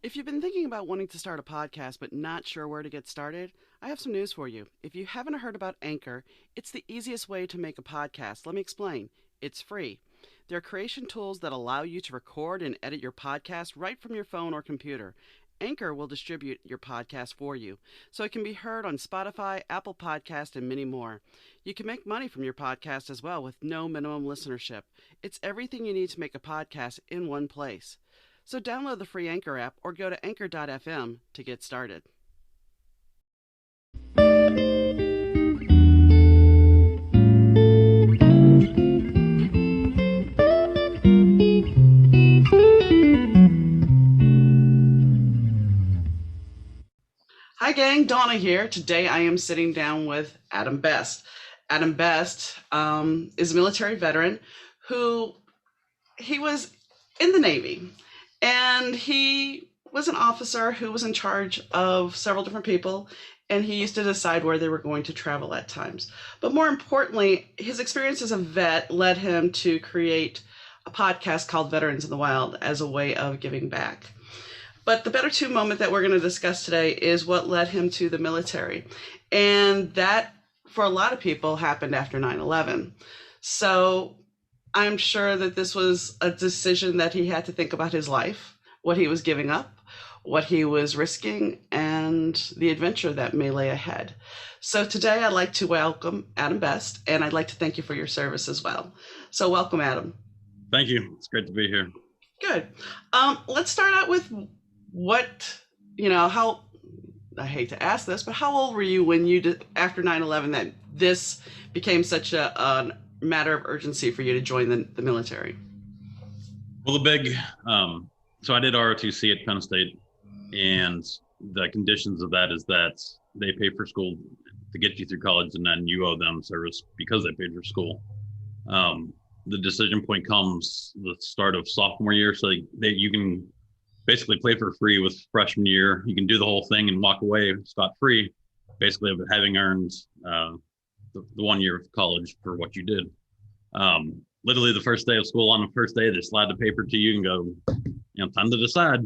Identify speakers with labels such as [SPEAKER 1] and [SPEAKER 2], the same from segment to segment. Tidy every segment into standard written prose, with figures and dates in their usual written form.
[SPEAKER 1] If you've been thinking about wanting to start a podcast but not sure where to get started, I have some news for you. If you haven't heard about Anchor, it's the easiest way to make a podcast. Let me explain. It's free. There are creation tools that allow you to record and edit your podcast right from your phone or computer. Anchor will distribute your podcast for you, so it can be heard on Spotify, Apple Podcast, and many more. You can make money from your podcast as well with no minimum listenership. It's everything you need to make a podcast in one place. So download the free Anchor app or go to anchor.fm to get started. Hi gang, Donna here. Today I am sitting down with Adam Best. Adam Best is a military veteran who he was in the Navy. And he was an officer who was in charge of several different people, and he used to decide where they were going to travel at times. But more importantly, his experience as a vet led him to create a podcast called Veterans in the Wild as a way of giving back. But the Better Two moment that we're going to discuss today is what led him to the military. And that, for a lot of people, happened after 9/11. So I'm sure that this was a decision that he had to think about his life, what he was giving up, what he was risking, and the adventure that may lay ahead. So today I'd like to welcome Adam Best, and I'd like to thank you for your service as well. So welcome, Adam.
[SPEAKER 2] Thank you. It's great to be here.
[SPEAKER 1] Good. Let's start out with how, I hate to ask this, but how old were you when you did, after 9/11, that this became such a matter of urgency for you to join the military?
[SPEAKER 2] Well, so I did ROTC at Penn State, and the conditions of that is that they pay for school to get you through college, and then you owe them service because they paid for school. The decision point comes the start of sophomore year, so you can basically play for free with freshman year. You can do the whole thing and walk away scot-free, basically having earned the 1 year of college for what you did. Literally the first day of school, on the first day, they slide the paper to you and go, time to decide.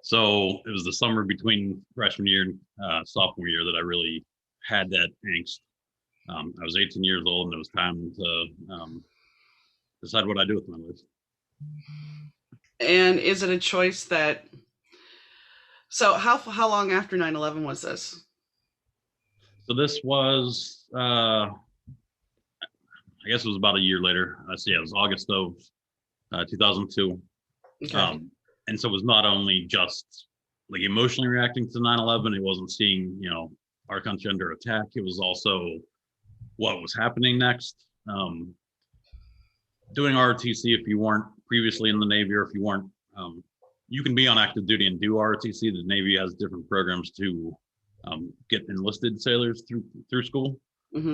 [SPEAKER 2] So it was the summer between freshman year and sophomore year that I really had that angst. I was 18 years old, and it was time to decide what I do with my life.
[SPEAKER 1] And is it a choice that, so how long after 9/11 was this?
[SPEAKER 2] So this was, I guess it was about a year later. So yeah, it was August of 2002.
[SPEAKER 1] Okay.
[SPEAKER 2] And so it was not only just like emotionally reacting to 9/11, it wasn't seeing, our country under attack. It was also what was happening next. Doing ROTC, if you weren't previously in the Navy, or if you weren't, you can be on active duty and do ROTC. The Navy has different programs to get enlisted sailors through school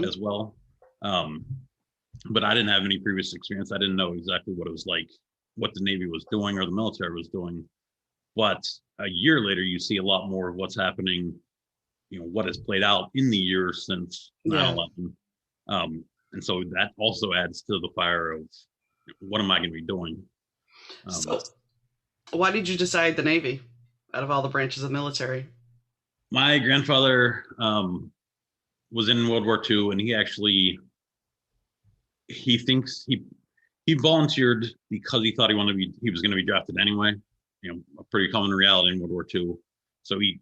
[SPEAKER 2] as well. But I didn't have any previous experience. I didn't know exactly what it was like, what the Navy was doing or the military was doing. But a year later, you see a lot more of what's happening, what has played out in the years since 9/11. And so that also adds to the fire of what am I going to be doing?
[SPEAKER 1] So why did you decide the Navy out of all the branches of the military?
[SPEAKER 2] My grandfather was in World War II, and he thinks he volunteered because he thought he was going to be drafted anyway. A pretty common reality in World War II. So he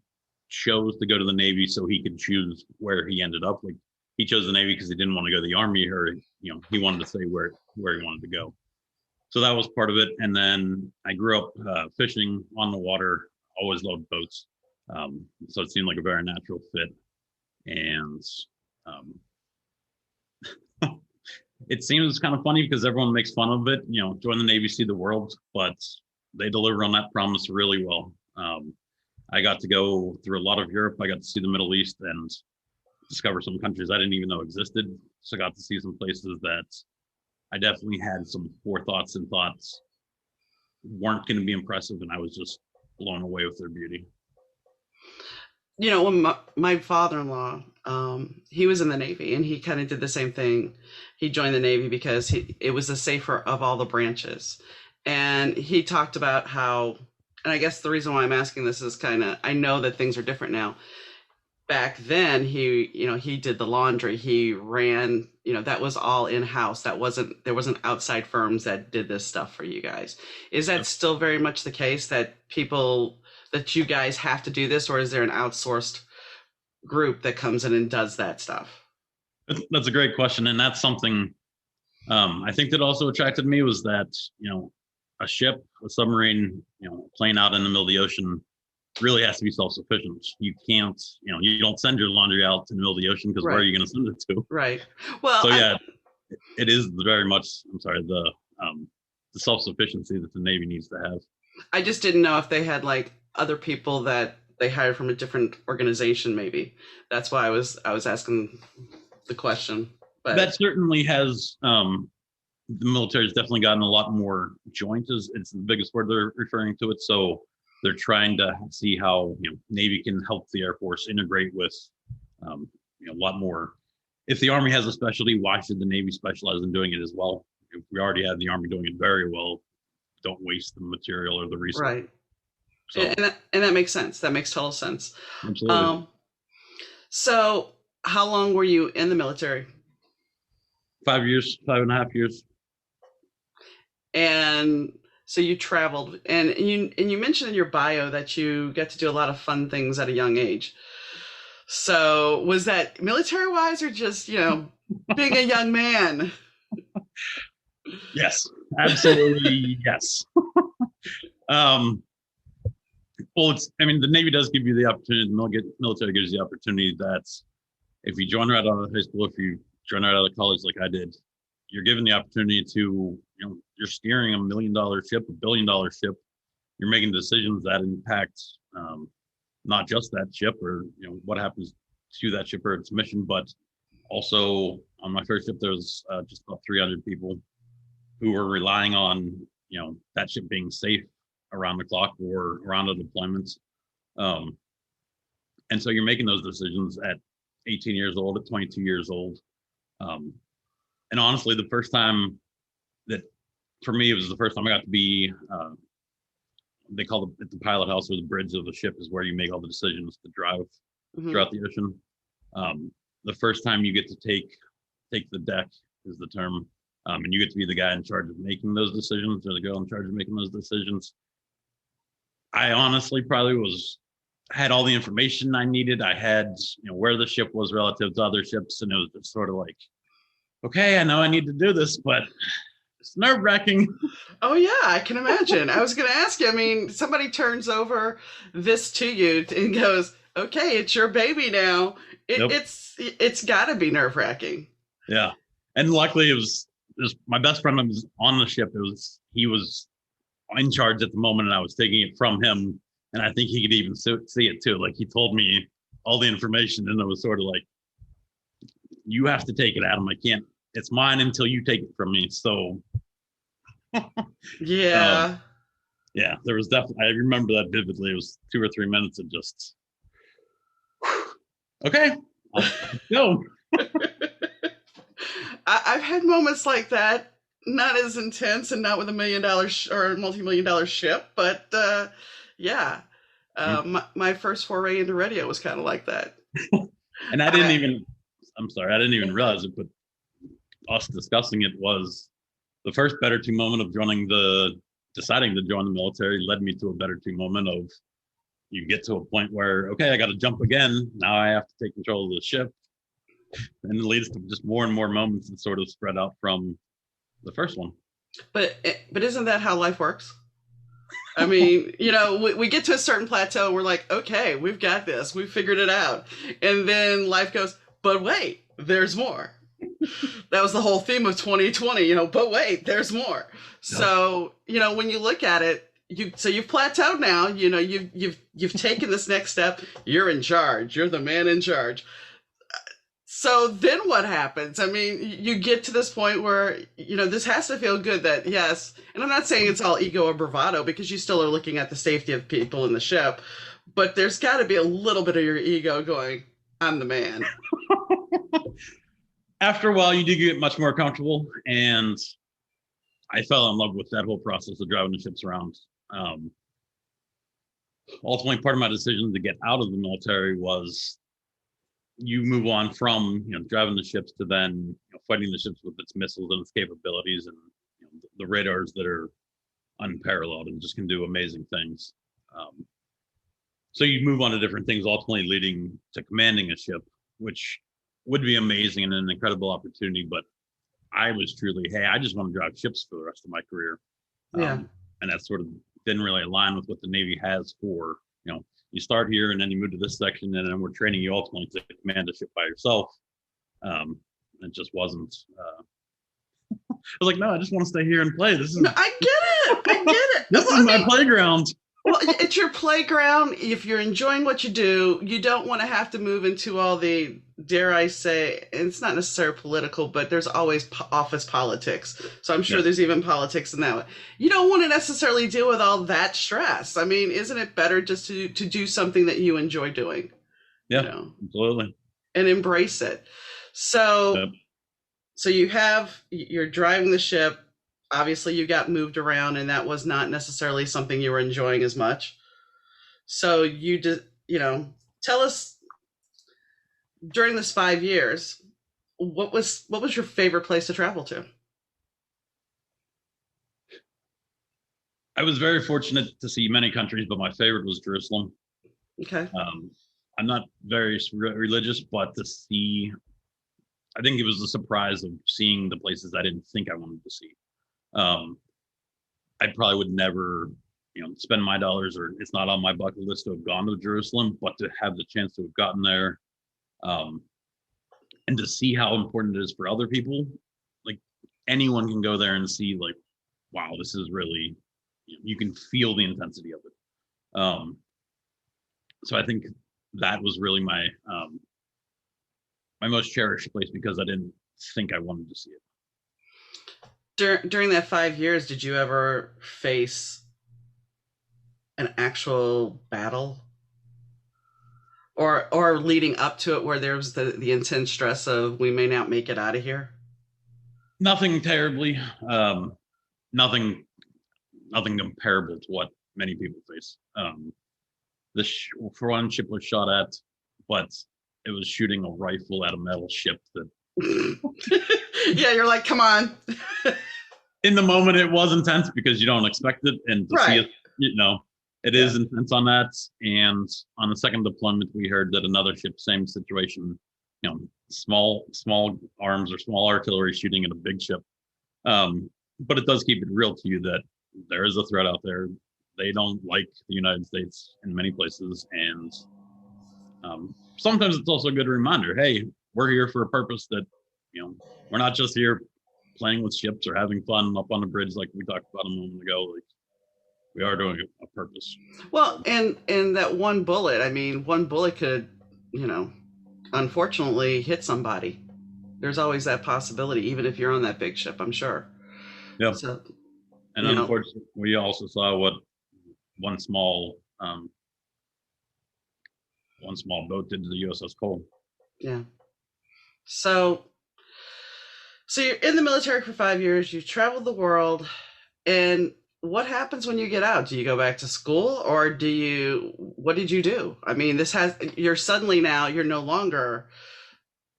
[SPEAKER 2] chose to go to the Navy so he could choose where he ended up. Like, he chose the Navy because he didn't want to go to the Army, or he wanted to stay where he wanted to go. So that was part of it. And then I grew up fishing on the water. Always loved boats. So it seemed like a very natural fit. And it seems kind of funny because everyone makes fun of it. Join the Navy, see the world, but they deliver on that promise really well. I got to go through a lot of Europe. I got to see the Middle East and discover some countries I didn't even know existed. So I got to see some places that I definitely had some forethoughts and thoughts weren't going to be impressive, and I was just blown away with their beauty.
[SPEAKER 1] When my father-in-law, he was in the Navy, and he kind of did the same thing. He joined the Navy because it was the safer of all the branches. And he talked about how And I guess the reason why I'm asking this is kind of, I know that things are different now. Back then, he did the laundry. He ran, that was all in house. There wasn't outside firms that did this stuff for you guys. Is that
[SPEAKER 2] Yep.
[SPEAKER 1] still very much the case that you guys have to do this, or is there an outsourced group that comes in and does that stuff?
[SPEAKER 2] That's a great question, and that's something I think that also attracted me was that a ship, a submarine, a plane out in the middle of the ocean really has to be self-sufficient. You can't, you don't send your laundry out to the middle of the ocean because where are
[SPEAKER 1] Right.
[SPEAKER 2] you going to send it to?
[SPEAKER 1] Right. Well,
[SPEAKER 2] So yeah, it is very much. I'm sorry, the self-sufficiency that the Navy needs to have.
[SPEAKER 1] I just didn't know if they had like other people that they hired from a different organization. Maybe that's why I was asking the question. But
[SPEAKER 2] That certainly has. The military's definitely gotten a lot more joint. It's the biggest word they're referring to it. So they're trying to see how Navy can help the Air Force integrate with a lot more. If the Army has a specialty, why should the Navy specialize in doing it as well? If we already have the Army doing it very well, don't waste the material or the resource.
[SPEAKER 1] right,
[SPEAKER 2] So
[SPEAKER 1] and that makes sense. That makes total sense.
[SPEAKER 2] absolutely.
[SPEAKER 1] So how long were you in the military?
[SPEAKER 2] 5 years, 5.5 years.
[SPEAKER 1] And so you traveled, and you mentioned in your bio that you get to do a lot of fun things at a young age. So was that military wise, or just being a young man?
[SPEAKER 2] Yes, absolutely. Yes. Well, the Navy does give you the opportunity, the military gives you the opportunity that if you join right out of high school, if you join right out of college like I did, you're given the opportunity to, you're steering $1 million ship, $1 billion ship. You're making decisions that impact not just that ship or, what happens to that ship or its mission, but also on my first ship, there was just about 300 people who were relying on, that ship being safe around the clock or around a deployment. And so you're making those decisions at 18 years old, at 22 years old. And honestly, the first time that, for me, it was the first time I got to be, they call it the pilot house, or the bridge of the ship is where you make all the decisions to drive
[SPEAKER 1] Mhm.
[SPEAKER 2] throughout the ocean. The first time you get to take the deck is the term, and you get to be the guy in charge of making those decisions, or the girl in charge of making those decisions. I honestly probably had all the information I needed. I had, where the ship was relative to other ships, and it was just sort of like, okay, I know I need to do this, but it's nerve-wracking.
[SPEAKER 1] Oh yeah, I can imagine. I was going to ask you. I mean, somebody turns over this to you and goes, "Okay, it's your baby now."
[SPEAKER 2] Yep.
[SPEAKER 1] It's got to be nerve-wracking.
[SPEAKER 2] Yeah, and luckily it was my best friend was on the ship. He was in charge at the moment, and I was taking it from him, and I think he could even see it too. Like, he told me all the information, and it was sort of like, you have to take it, Adam. I can't. It's mine until you take it from me. So
[SPEAKER 1] Yeah.
[SPEAKER 2] yeah, there was definitely. I remember that vividly. It was 2 or 3 minutes of just, okay, I'll go.
[SPEAKER 1] I've had moments like that, not as intense and not with $1 million or multi-million-dollar ship, but yeah. My first foray into radio was kind of like that.
[SPEAKER 2] And I didn't even. I'm sorry, I didn't even realize it, but us discussing it was the first Better Two moment of deciding to join the military led me to a Better Two moment of, you get to a point where, okay, I got to jump again. Now I have to take control of the ship. And it leads to just more and more moments that sort of spread out from the first one.
[SPEAKER 1] But isn't that how life works? I mean, we get to a certain plateau and we're like, okay, we've got this. We've figured it out. And then life goes, but wait, there's more. That was the whole theme of 2020, but wait, there's more. So, when you look at it, you've plateaued now, you've taken this next step. You're in charge. You're the man in charge. So then what happens? I mean, you get to this point where, this has to feel good that, yes, and I'm not saying it's all ego or bravado, because you still are looking at the safety of people in the ship, but there's got to be a little bit of your ego going, I'm the man.
[SPEAKER 2] After a while, you do get much more comfortable, and I fell in love with that whole process of driving the ships around. ultimately part of my decision to get out of the military was you move on from driving the ships to then fighting the ships with its missiles and its capabilities and the radars that are unparalleled and just can do amazing things. So you move on to different things, ultimately leading to commanding a ship, which would be amazing and an incredible opportunity. But I was truly, hey, I just want to drive ships for the rest of my career.
[SPEAKER 1] Yeah.
[SPEAKER 2] And that sort of didn't really align with what the Navy has for, you start here and then you move to this section and then we're training you ultimately to command a ship by yourself. It just wasn't. I was like, no, I just want to stay here and play. This is.
[SPEAKER 1] No, I get it. I get it.
[SPEAKER 2] This is my playground.
[SPEAKER 1] Well, it's your playground. If you're enjoying what you do, you don't want to have to move into all the, dare I say, and it's not necessarily political, but there's always office politics. So I'm sure there's even politics in that. You don't want to necessarily deal with all that stress. I mean, isn't it better just to do something that you enjoy doing?
[SPEAKER 2] Yeah, absolutely.
[SPEAKER 1] And embrace it. So, so you're driving the ship. Obviously you got moved around and that was not necessarily something you were enjoying as much. So you just, tell us during this 5 years, what was your favorite place to travel to?
[SPEAKER 2] I was very fortunate to see many countries, but my favorite was Jerusalem.
[SPEAKER 1] Okay.
[SPEAKER 2] I'm not very religious, but I think it was the surprise of seeing the places I didn't think I wanted to see. I probably would never, spend my dollars, or it's not on my bucket list to have gone to Jerusalem, but to have the chance to have gotten there, and to see how important it is for other people. Like anyone can go there and see, like, wow, this is really, you can feel the intensity of it. So I think that was really my most cherished place because I didn't think I wanted to see it.
[SPEAKER 1] During that 5 years, did you ever face an actual battle, or leading up to it, where there was the intense stress of we may not make it out of here?
[SPEAKER 2] Nothing terribly. Nothing comparable to what many people face. For one, ship was shot at, but it was shooting a rifle at a metal ship that.
[SPEAKER 1] Yeah, you're like, come on.
[SPEAKER 2] In the moment, it was intense because you don't expect it, and to see it, it is intense on that. And on the second deployment, we heard that another ship, same situation, small arms or small artillery shooting at a big ship. But it does keep it real to you that there is a threat out there. They don't like the United States in many places, and sometimes it's also a good reminder. Hey, we're here for a purpose. That we're not just here playing with ships or having fun up on the bridge like we talked about a moment ago. Like, we are doing a purpose.
[SPEAKER 1] Well, and that one bullet, one bullet could, unfortunately hit somebody. There's always that possibility, even if you're on that big ship, I'm sure.
[SPEAKER 2] Yeah. So, and unfortunately, we also saw what one small boat did to the USS Cole.
[SPEAKER 1] Yeah. So you're in the military for 5 years, you've traveled the world, and what happens when you get out? Do you go back to school, or what did you do? You're no longer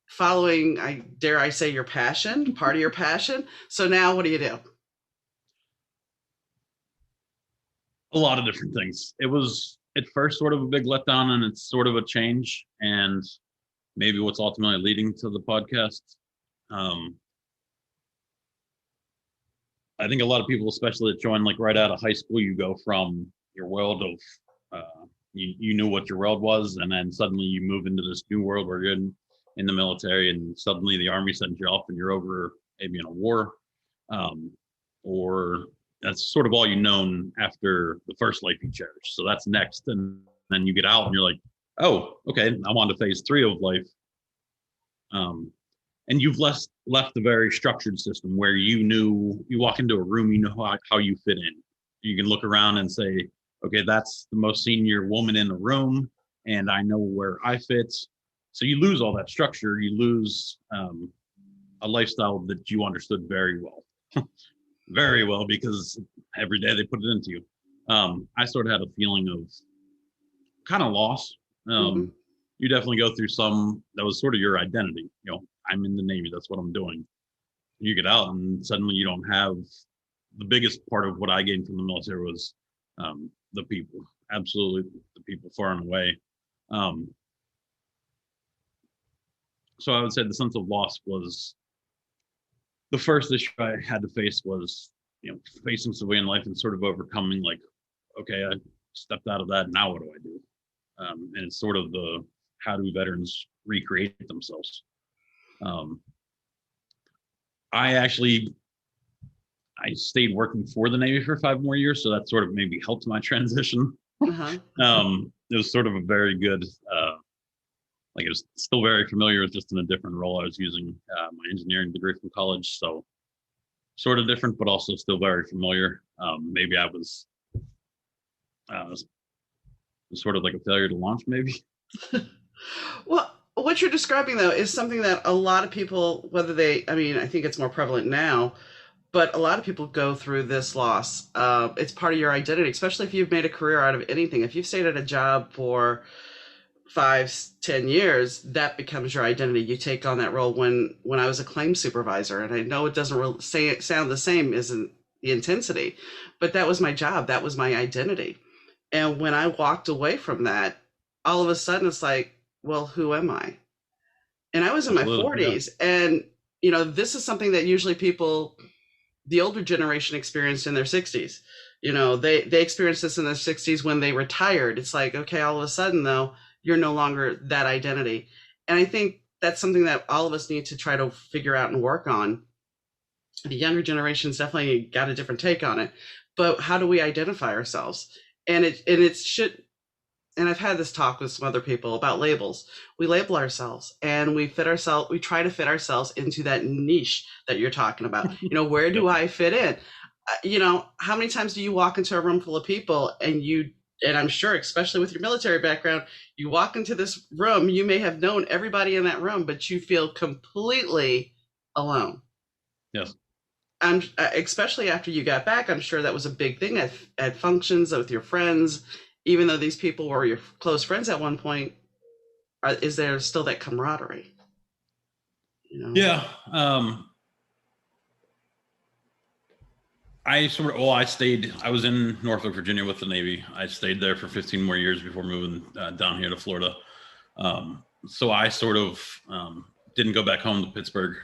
[SPEAKER 1] following, dare I say, your passion, part of your passion. So now what do you do?
[SPEAKER 2] A lot of different things. It was at first sort of a big letdown, and it's sort of a change, and maybe what's ultimately leading to the podcast. I think a lot of people, especially that join like right out of high school, you go from your world of you knew what your world was, and then suddenly you move into this new world where you're in the military, and suddenly the Army sends you off and you're over maybe in a war, or that's sort of all you know after the first life you cherish. So that's next, and then you get out and you're like, oh, okay, I'm on to phase 3 of life. And you've left a very structured system where you walk into a room, you know how you fit in. You can look around and say, okay, that's the most senior woman in the room, and I know where I fit. So you lose all that structure. You lose a lifestyle that you understood very well, very well, because every day they put it into you. I sort of had a feeling of kind of loss.
[SPEAKER 1] Mhm.
[SPEAKER 2] You definitely go through some that was sort of your identity. I'm in the Navy. That's what I'm doing. You get out, and suddenly you don't have the biggest part of what I gained from the military was the people. Absolutely, the people far and away. Um, so I would say the sense of loss was the first issue I had to face was facing civilian life and sort of overcoming like, okay, I stepped out of that. Now what do I do? And it's sort of the how do veterans recreate themselves? Um, I stayed working for the Navy for 5 more years, so that sort of maybe helped my transition.
[SPEAKER 1] Uh-huh.
[SPEAKER 2] It was sort of a very good, like it was still very familiar, it's just in a different role. I was using my engineering degree from college, so sort of different, but also still very familiar. Maybe I was sort of like a failure to launch, maybe.
[SPEAKER 1] Well, what you're describing though is something that a lot of people, whether they, I mean, I think it's more prevalent now, but a lot of people go through this loss. It's part of your identity, especially if you've made a career out of anything. If you've stayed at a job for 5, 10 years, that becomes your identity. You take on that role. When I was a claims supervisor, and I know it doesn't really sound the same, isn't the intensity, but that was my job. That was my identity. And when I walked away from that, all of a sudden it's like, well, who am I? And I was in my
[SPEAKER 2] Absolutely, yeah.
[SPEAKER 1] 40s, and this is something that usually people, the older generation, experienced in their 60s. They experienced this in their 60s when they retired. It's like, okay, all of a sudden though, you're no longer that identity. And I think that's something that all of us need to try to figure out and work on. The younger generations definitely got a different take on it, but how do we identify ourselves? And it should, and I've had this talk with some other people about labels. We label ourselves and we try to fit ourselves into that niche that you're talking about. Where
[SPEAKER 2] Yep.
[SPEAKER 1] do I fit in? How many times do you walk into a room full of people and I'm sure, especially with your military background, you walk into this room, you may have known everybody in that room, but you feel completely alone.
[SPEAKER 2] Yes.
[SPEAKER 1] Especially after you got back, I'm sure that was a big thing at functions with your friends, even though these people were your close friends at one point. Is there still that camaraderie?
[SPEAKER 2] Yeah. I was in Norfolk, Virginia with the Navy. I stayed there for 15 more years before moving down here to Florida. So I sort of didn't go back home to Pittsburgh.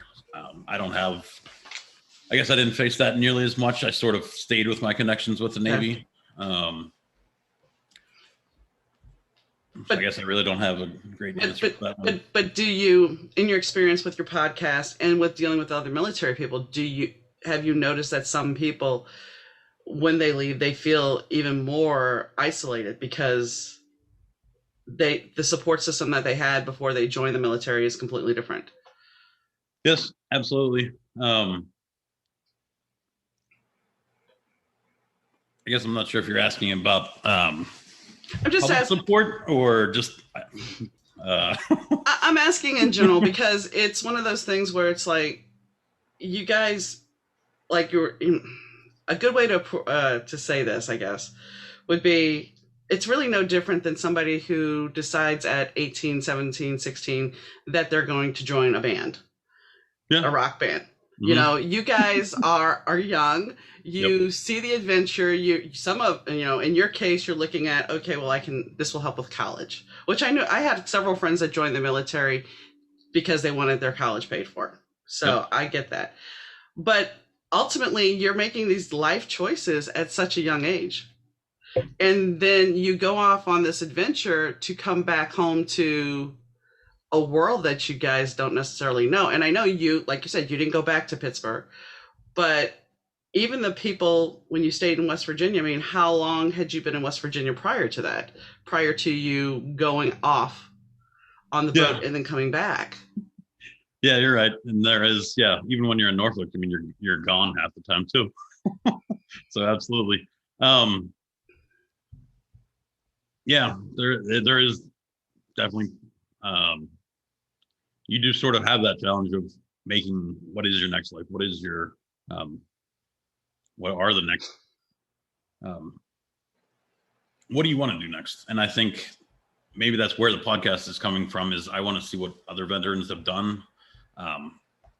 [SPEAKER 2] I guess I didn't face that nearly as much. I sort of stayed with my connections with the Navy. I guess I really don't have a great answer for that one.
[SPEAKER 1] But do you, in your experience with your podcast and with dealing with other military people, have you noticed that some people, when they leave, they feel even more isolated because the support system that they had before they joined the military is completely different?
[SPEAKER 2] Yes, absolutely. I guess I'm not sure if you're asking about
[SPEAKER 1] I'm just
[SPEAKER 2] public
[SPEAKER 1] asking.
[SPEAKER 2] support or just.
[SPEAKER 1] I'm asking in general because it's one of those things where it's like, you guys, like a good way to say this, I guess, would be, it's really no different than somebody who decides at 18, 17, 16 that they're going to join a band,
[SPEAKER 2] Yeah.
[SPEAKER 1] a rock band.
[SPEAKER 2] Mm-hmm.
[SPEAKER 1] You guys are young. You
[SPEAKER 2] Yep.
[SPEAKER 1] see the adventure. In your case, you're looking at, okay, well, this will help with college, which I knew. I had several friends that joined the military because they wanted their college paid for. So
[SPEAKER 2] Yep.
[SPEAKER 1] I get that. But ultimately, you're making these life choices at such a young age. And then you go off on this adventure to come back home to a world that you guys don't necessarily know. And I know you, like you said, you didn't go back to Pittsburgh, but even the people, when you stayed in West Virginia, I mean, how long had you been in West Virginia prior to that, prior to you going off on the
[SPEAKER 2] Yeah.
[SPEAKER 1] boat and then coming back?
[SPEAKER 2] Yeah, you're right. And there is, even when you're in Norfolk, I mean, you're gone half the time too. So absolutely. Yeah, there is definitely, you do sort of have that challenge of making, what is your next life? What is your, what are the next, what do you want to do next? And I think maybe that's where the podcast is coming from, is I want to see what other veterans have done.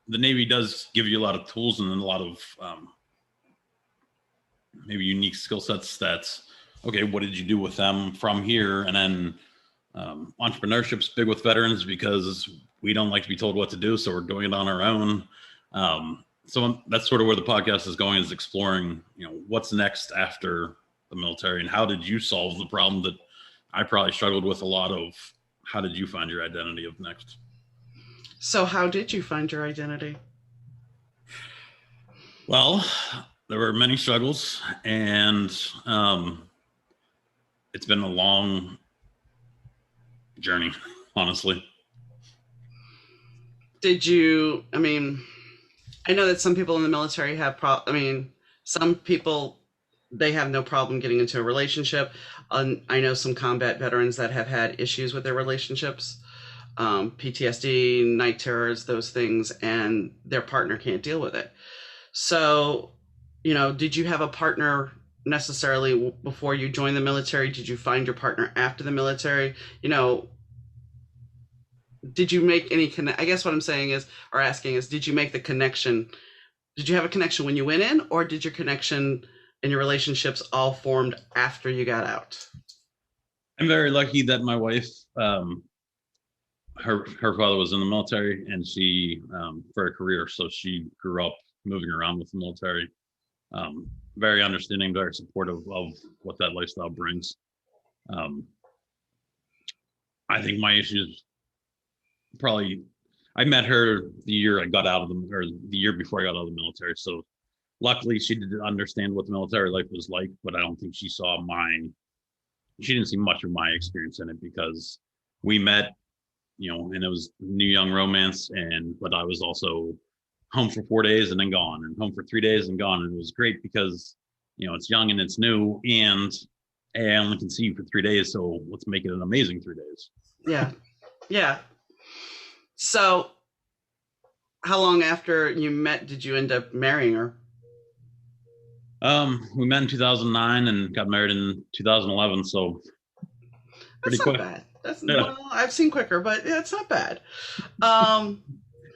[SPEAKER 2] The Navy does give you a lot of tools and a lot of maybe unique skill sets. That's okay. What did you do with them from here? And then entrepreneurship's big with veterans because we don't like to be told what to do, so we're doing it on our own. So that's sort of where the podcast is going, is exploring, what's next after the military, and how did you solve the problem that I probably struggled with a lot of? How did you find your identity of next?
[SPEAKER 1] So how did you find your identity?
[SPEAKER 2] Well, there were many struggles, and it's been a long journey, honestly.
[SPEAKER 1] I know that some people in the military have some people, they have no problem getting into a relationship. I know some combat veterans that have had issues with their relationships, PTSD, night terrors, those things, and their partner can't deal with it. So, did you have a partner necessarily before you joined the military? Did you find your partner after the military? Did you make any I guess what I'm saying is, or asking is, did you make the connection? Did you have a connection when you went in, or did your connection and your relationships all formed after you got out?
[SPEAKER 2] I'm very lucky that my wife, her father was in the military, and she, for a career, so she grew up moving around with the military. Very understanding, very supportive of what that lifestyle brings. I think my issues probably, I met her the year the year before I got out of the military. So luckily she did understand what the military life was like, but I don't think she didn't see much of my experience in it, because we met, and it was new young romance, but I was also home for 4 days and then gone, and home for 3 days and gone. And it was great because, it's young and it's new, and hey, I only can see you for 3 days, so let's make it an amazing 3 days.
[SPEAKER 1] Yeah. Yeah. So how long after you met did you end up marrying her?
[SPEAKER 2] We met in 2009 and got married in 2011. So
[SPEAKER 1] pretty quick. Bad. Well, I've seen quicker, but yeah, it's not bad.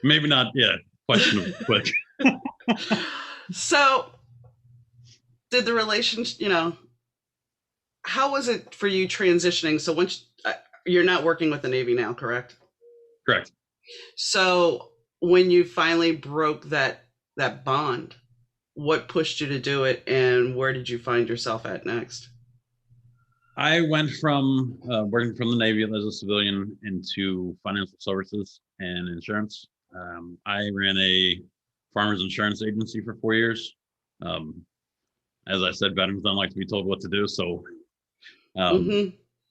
[SPEAKER 2] Maybe not. Yeah. Question of quick.
[SPEAKER 1] So did the relationship, how was it for you transitioning? So once you're not working with the Navy now, correct?
[SPEAKER 2] Correct.
[SPEAKER 1] So when you finally broke that bond, what pushed you to do it, and where did you find yourself at next?
[SPEAKER 2] I went from working from the Navy as a civilian into financial services and insurance. I ran a farmers insurance agency for 4 years. As I said, veterans don't like to be told what to do. So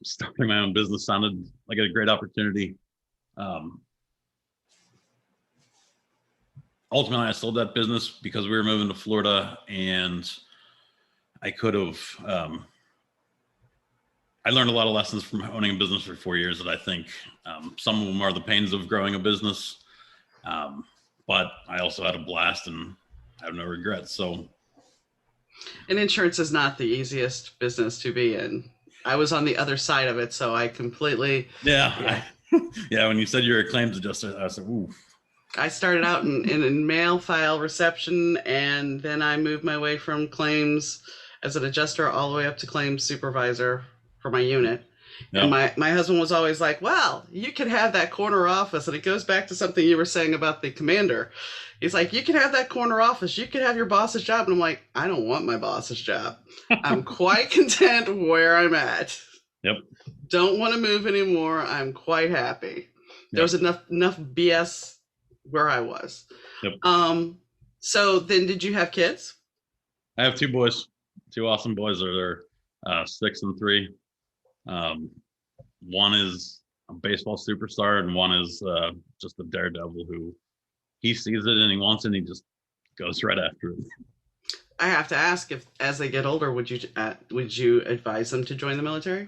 [SPEAKER 2] starting my own business sounded like a great opportunity. Ultimately, I sold that business because we were moving to Florida, and I could have, I learned a lot of lessons from owning a business for 4 years that I think some of them are the pains of growing a business. But I also had a blast and have no regrets. So,
[SPEAKER 1] and insurance is not the easiest business to be in. I was on the other side of it, so I completely.
[SPEAKER 2] Yeah. When you said you're a claims adjuster, I said, ooh.
[SPEAKER 1] I started out in mail file reception, and then I moved my way from claims as an adjuster all the way up to claims supervisor for my unit. Yep. And my husband was always like, well, you could have that corner office. And it goes back to something you were saying about the commander. He's like, you could have that corner office. You could have your boss's job. And I'm like, I don't want my boss's job. I'm quite content where I'm at.
[SPEAKER 2] Yep.
[SPEAKER 1] Don't want to move anymore. I'm quite happy. Yep. There was enough BS where I was.
[SPEAKER 2] Yep.
[SPEAKER 1] So then did you have kids?
[SPEAKER 2] I have 2 boys, 2 awesome boys. They're 6 and 3. One is a baseball superstar, and one is just a daredevil who he sees it and he wants it and he just goes right after it.
[SPEAKER 1] I have to ask, if as they get older, would you advise them to join the military?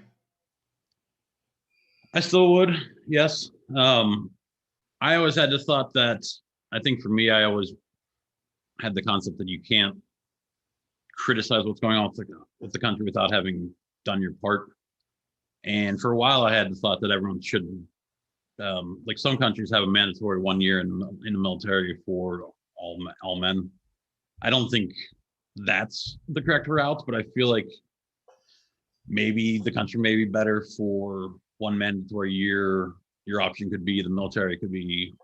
[SPEAKER 2] I still would, yes. I always had the thought that, I think for me, I always had the concept that you can't criticize what's going on with the country without having done your part. And for a while, I had the thought that everyone should, like some countries have a mandatory 1 year in the military for all men. I don't think that's the correct route, but I feel like maybe the country may be better for one mandatory year. Your option could be the military, it could be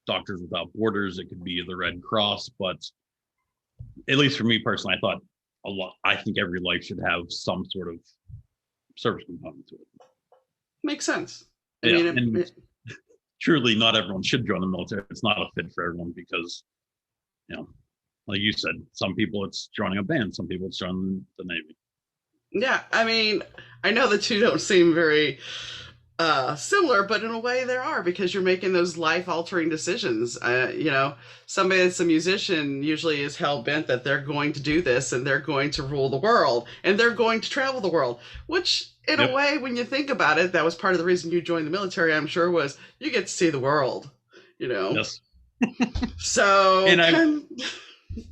[SPEAKER 2] Doctors Without Borders, it could be the Red Cross. But at least for me personally, I thought I think every life should have some sort of service component to it.
[SPEAKER 1] Makes sense. I
[SPEAKER 2] Yeah,
[SPEAKER 1] mean,
[SPEAKER 2] and truly, not everyone should join the military. It's not a fit for everyone because, you know, like you said, some people it's joining a band, some people it's joining the Navy.
[SPEAKER 1] yeah, I mean, I know the two don't seem very similar, but in a way there are, because you're making those life altering decisions. Somebody that's a musician usually is hell bent that they're going to do this and they're going to rule the world and they're going to travel the world, which in a
[SPEAKER 2] Yep.
[SPEAKER 1] way, when you think about it, that was part of the reason you joined the military, I'm sure, was you get to see the world, you know.
[SPEAKER 2] Yes.
[SPEAKER 1] So,
[SPEAKER 2] And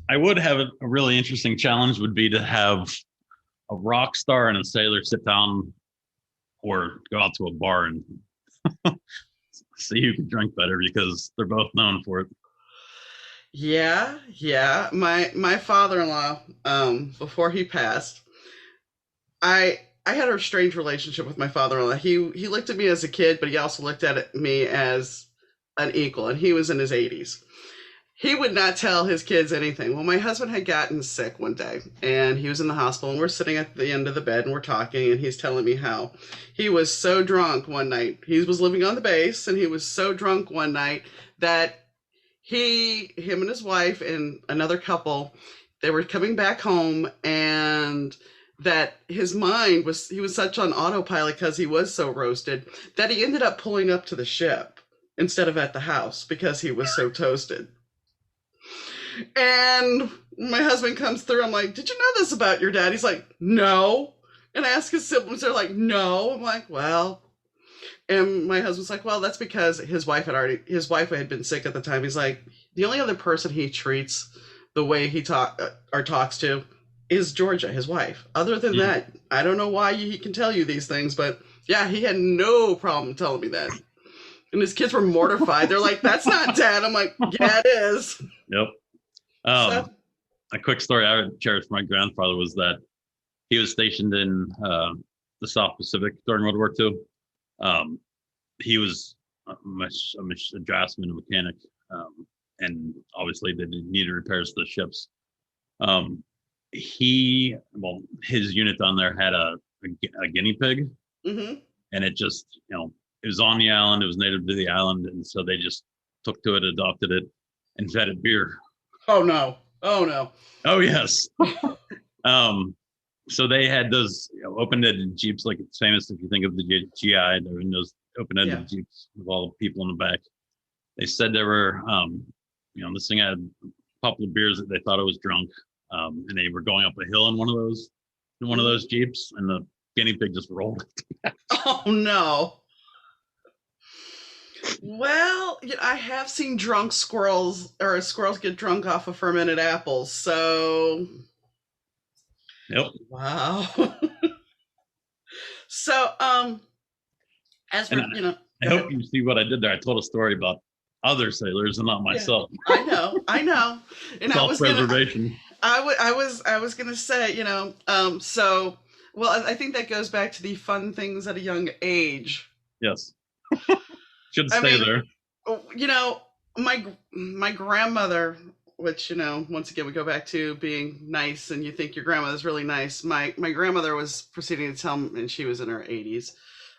[SPEAKER 2] I would have a really interesting challenge would be to have a rock star and a sailor sit down or go out to a bar and see who can drink better because they're both known for it.
[SPEAKER 1] yeah, yeah. My father-in-law, before he passed, I had a strange relationship with my father-in-law. He looked at me as a kid, but he also looked at me as an equal, and he was in his 80s. He would not tell his kids anything. Well, my husband had gotten sick one day, and he was in the hospital, and we're sitting at the end of the bed, and we're talking, and he's telling me how he was so drunk one night. He was living on the base, and he was so drunk one night that him and his wife and another couple, they were coming back home, and that his mind was, he was such on autopilot because he was so roasted that he ended up pulling up to the ship instead of at the house because he was so toasted. And my husband comes through. I'm like, did you know this about your dad? He's like, no. And I ask his siblings, they're like, no. I'm like, well. And my husband's like, well, that's because his wife had been sick at the time. He's like, the only other person he treats the way he talks to is Georgia, his wife. Other than that, I don't know why he can tell you these things, but yeah, he had no problem telling me that. And his kids were mortified. They're like, that's not dad. I'm like, yeah, it is.
[SPEAKER 2] Yep.
[SPEAKER 1] So,
[SPEAKER 2] A quick story I would share with my grandfather was that he was stationed in the South Pacific during World War II. He was a draftsman, a mechanic, and obviously they needed repairs to the ships. His unit on there had a guinea pig,
[SPEAKER 1] mm-hmm.
[SPEAKER 2] and it just, it was on the island. It was native to the island, and so they just took to it, adopted it, and fed it beer.
[SPEAKER 1] Oh no! Oh no!
[SPEAKER 2] Oh yes. So they had those open-ended Jeeps, like it's famous if you think of the GI. They're in those open-ended Jeeps with all the people in the back. They said there were, this thing had a couple of beers that they thought it was drunk, and they were going up a hill in one of those Jeeps, and the guinea pig just rolled.
[SPEAKER 1] Oh no! Well, I have seen drunk squirrels get drunk off of fermented apples. So,
[SPEAKER 2] Yep.
[SPEAKER 1] Wow. So, as for,
[SPEAKER 2] I hope you see what I did there. I told a story about other sailors and not myself.
[SPEAKER 1] Yeah, I know. And
[SPEAKER 2] self-preservation.
[SPEAKER 1] I was gonna say, so, well, I think that goes back to the fun things at a young age.
[SPEAKER 2] Yes. Should stay there.
[SPEAKER 1] My grandmother, which, once again, we go back to being nice, and you think your grandmother's really nice. My grandmother was proceeding to tell me, and she was in her 80s,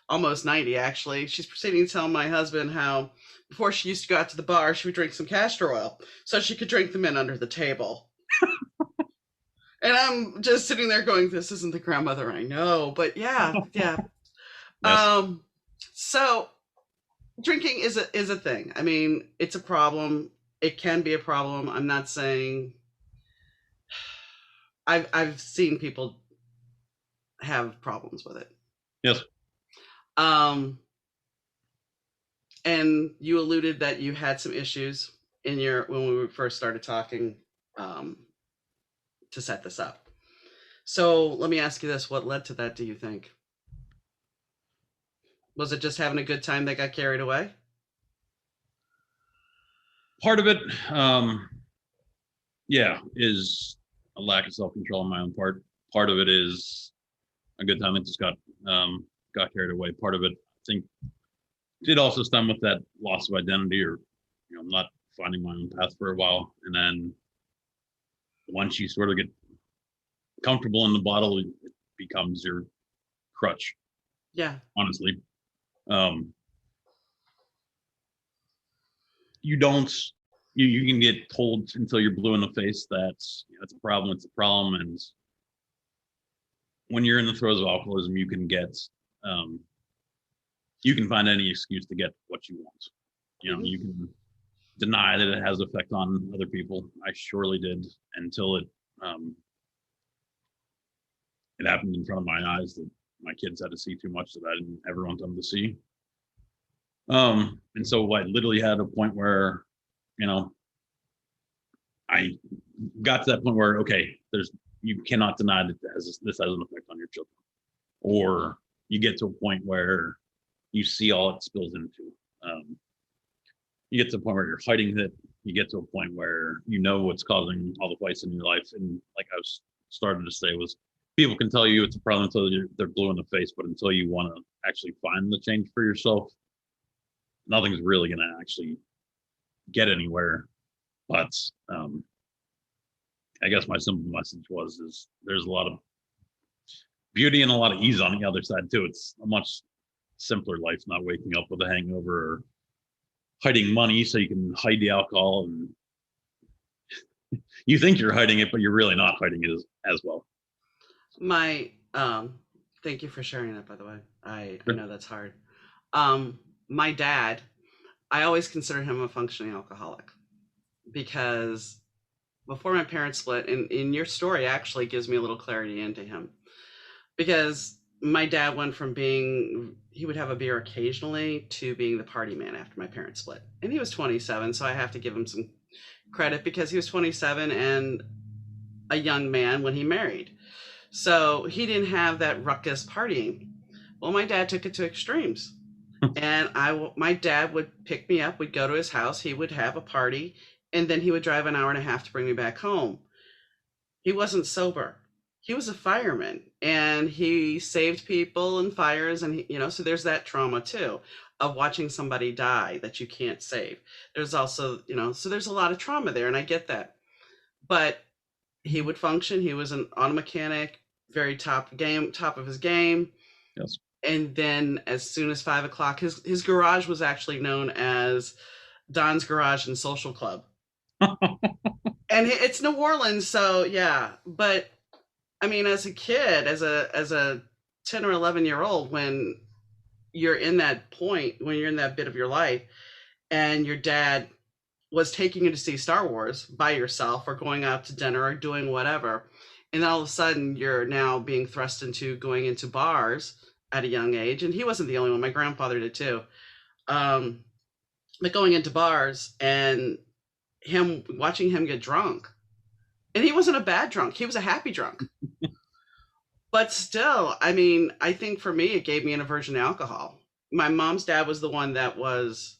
[SPEAKER 1] almost 90 actually. She's proceeding to tell my husband how before she used to go out to the bar, she would drink some castor oil so she could drink the men under the table. And I'm just sitting there going, this isn't the grandmother I know, but yeah. Yes. So drinking is a thing. I mean, it's a problem. It can be a problem. I'm not saying I've seen people have problems with it.
[SPEAKER 2] Yes.
[SPEAKER 1] And you alluded that you had some issues when we first started talking to set this up. So let me ask you this: what led to that? Do you think? Was it just having a good time that got carried away?
[SPEAKER 2] Part of it, yeah, is a lack of self-control on my own part. Part of it is a good time that just got carried away. Part of it, I think, did also stem with that loss of identity, or not finding my own path for a while. And then once you sort of get comfortable in the bottle, it becomes your crutch.
[SPEAKER 1] Yeah.
[SPEAKER 2] Honestly, um, you don't. You can get told until you're blue in the face that it's a problem. It's a problem, and when you're in the throes of alcoholism, you can find any excuse to get what you want. You can deny that it has effect on other people. I surely did until it happened in front of my eyes that my kids had to see too much that I didn't ever want them to see. And so I literally had a point where, I got to that point where, okay, you cannot deny that this has an effect on your children. Or you get to a point where you see all it spills into. You get to a point where you're hiding it. You get to a point where what's causing all the fights in your life. And like I was starting to say, was people can tell you it's a problem until they're blue in the face, but until you want to actually find the change for yourself, nothing's really going to actually get anywhere. But I guess my simple message is there's a lot of beauty and a lot of ease on the other side too. It's a much simpler life, not waking up with a hangover or hiding money so you can hide the alcohol, and you think you're hiding it, but you're really not hiding it as well.
[SPEAKER 1] My thank you for sharing that, by the way. I know that's hard. My dad, I always consider him a functioning alcoholic because before my parents split, and in your story actually gives me a little clarity into him, because my dad went from he would have a beer occasionally to being the party man after my parents split. And he was 27, so I have to give him some credit because he was 27 and a young man when he married. So he didn't have that ruckus partying. Well, my dad took it to extremes. And my dad would pick me up, we'd go to his house, he would have a party, and then he would drive an hour and a half to bring me back home. He wasn't sober. He was a fireman and he saved people in fires, and so there's that trauma too of watching somebody die that you can't save. There's also, so there's a lot of trauma there, and I get that. But he would function. He was an auto mechanic, very top of his game.
[SPEAKER 2] Yes.
[SPEAKER 1] And then as soon as 5 o'clock, his garage was actually known as Don's Garage and Social Club. And it's New Orleans, so yeah. But I mean, as a kid, as a 10 or 11-year-old, when you're in that point, when you're in that bit of your life, and your dad was taking you to see Star Wars by yourself, or going out to dinner, or doing whatever, and then all of a sudden you're now being thrust into going into bars at a young age. And he wasn't the only one. My grandfather did too. But going into bars and watching him get drunk, and he wasn't a bad drunk, he was a happy drunk. But still, I mean, I think for me, it gave me an aversion to alcohol. My mom's dad was the one that was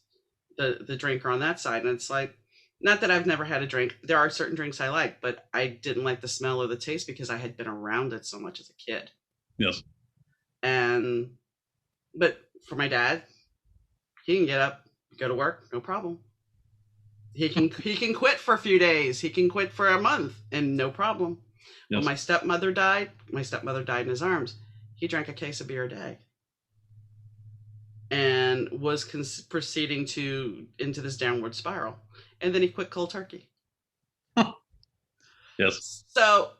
[SPEAKER 1] the drinker on that side. And it's like, not that I've never had a drink. There are certain drinks I like, but I didn't like the smell or the taste because I had been around it so much as a kid.
[SPEAKER 2] Yes.
[SPEAKER 1] But for my dad, he can get up, go to work, no problem. He can quit for a few days. He can quit for a month, and no problem. Yes. When my stepmother died in his arms. He drank a case of beer a day, and was proceeding into this downward spiral. And then he quit cold turkey.
[SPEAKER 2] Yes.
[SPEAKER 1] So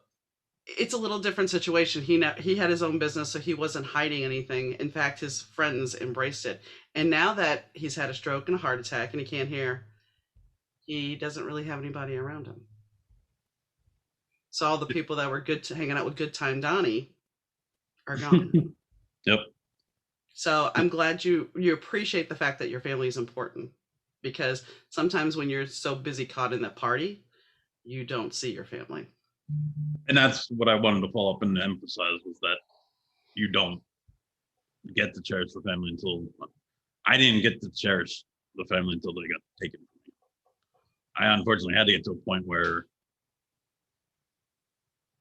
[SPEAKER 1] it's a little different situation. He had his own business, so he wasn't hiding anything. In fact, his friends embraced it. And now that he's had a stroke and a heart attack and he can't hear, he doesn't really have anybody around him. So all the people that were hanging out with Good Time Donnie are gone.
[SPEAKER 2] Yep.
[SPEAKER 1] So I'm glad you appreciate the fact that your family is important, because sometimes when you're so busy caught in that party, you don't see your family.
[SPEAKER 2] And that's what I wanted to follow up and emphasize, was that you don't. get to cherish the family until I didn't get to cherish the family until they got taken from me. I unfortunately had to get to a point where